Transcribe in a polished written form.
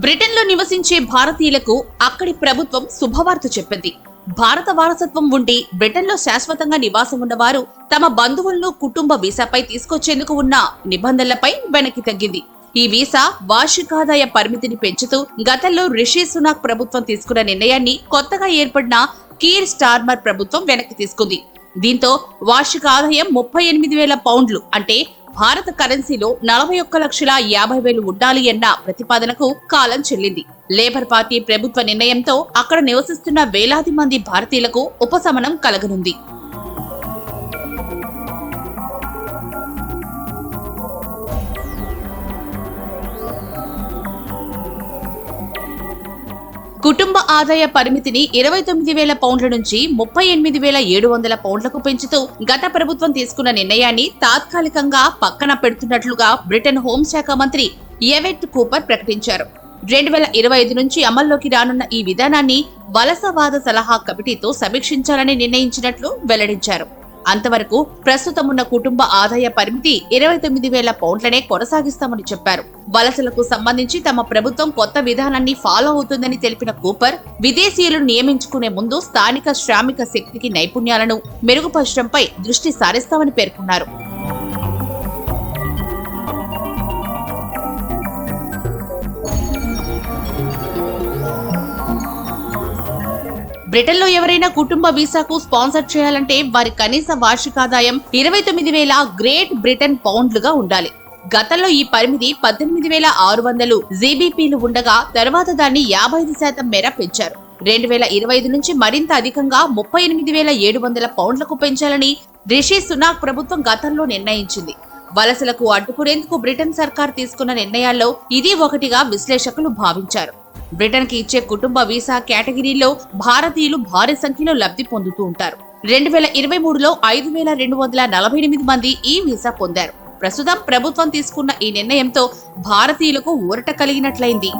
బ్రిటన్లో నివసించే భారతీయులకు అక్కడి ప్రభుత్వం శుభవార్త చెప్పింది. భారత వారసత్వం ఉండి బ్రిటన్లో శాశ్వతంగా నివాసం ఉన్నవారు తమ బంధువులను కుటుంబ వీసాపై తీసుకొచ్చేందుకు ఉన్న నిబంధనలపై వెనక్కి తగ్గింది. ఈ వీసా వార్షికాదాయ పరిమితిని పెంచుతూ గతంలో రిషి సునాక్ ప్రభుత్వం తీసుకున్న నిర్ణయాన్ని కొత్తగా ఏర్పడిన కీర్ స్టార్మర్ ప్రభుత్వం వెనక్కి తీసుకుంది. దీంతో వార్షిక ఆదాయం 38,000 పౌండ్లు అంటే భారత కరెన్సీలో 41,50,000 ఉండాలి అన్న ప్రతిపాదనకు కాలం చెల్లింది. లేబర్ పార్టీ ప్రభుత్వ నిర్ణయంతో అక్కడ నివసిస్తున్న వేలాది మంది భారతీయులకు ఉపశమనం కలగనుంది. కుటుంబ ఆదాయ పరిమితిని 29,000 పౌండ్ల నుంచి 38,700 పౌండ్లకు పెంచుతూ గత ప్రభుత్వం తీసుకున్న నిర్ణయాన్ని తాత్కాలికంగా పక్కన పెడుతున్నట్లుగా బ్రిటన్ హోంశాఖ మంత్రి ఎవెట్ కూపర్ ప్రకటించారు. 2025 నుంచి అమల్లోకి రానున్న ఈ విధానాన్ని వలసవాద సలహా కమిటీతో సమీక్షించాలని నిర్ణయించినట్లు వెల్లడించారు. అంతవరకు ప్రస్తుతం ఉన్న కుటుంబ ఆదాయ పరిమితి 29,000 పౌండ్లనే కొనసాగిస్తామని చెప్పారు. వలసలకు సంబంధించి తమ ప్రభుత్వం కొత్త విధానాన్ని ఫాలో అవుతుందని తెలిపిన కూపర్ విదేశీయులను నియమించుకునే ముందు స్థానిక శ్రామిక శక్తికి నైపుణ్యాలను మెరుగుపరచడంపై దృష్టి సారిస్తామని పేర్కొన్నారు. బ్రిటన్లో ఎవరైనా కుటుంబ వీసాకు స్పాన్సర్ చేయాలంటే వారి కనీస వార్షికాదాయం 29,000 గ్రేట్ బ్రిటన్ పౌండ్లుగా ఉండాలి. గతంలో ఈ పరిమితి 18,600 జీబీపీలు ఉండగా తర్వాత దాన్ని 55% మేర పెంచారు. 2025 నుంచి మరింత అధికంగా 38,700 పౌండ్లకు పెంచాలని రిషి సునాక్ ప్రభుత్వం గతంలో నిర్ణయించింది. వలసలకు అడ్డుకునేందుకు బ్రిటన్ సర్కార్ తీసుకున్న నిర్ణయాల్లో ఇది ఒకటిగా విశ్లేషకులు భావించారు. బ్రిటన్ కి ఇచ్చే కుటుంబ వీసా కేటగిరీలో భారతీయులు భారీ సంఖ్యలో లబ్ధి పొందుతూ ఉంటారు. 2023లో 5,248 మంది ఈ వీసా పొందారు. ప్రస్తుతం ప్రభుత్వం తీసుకున్న ఈ నిర్ణయంతో భారతీయులకు ఊరట కలిగినట్లయింది.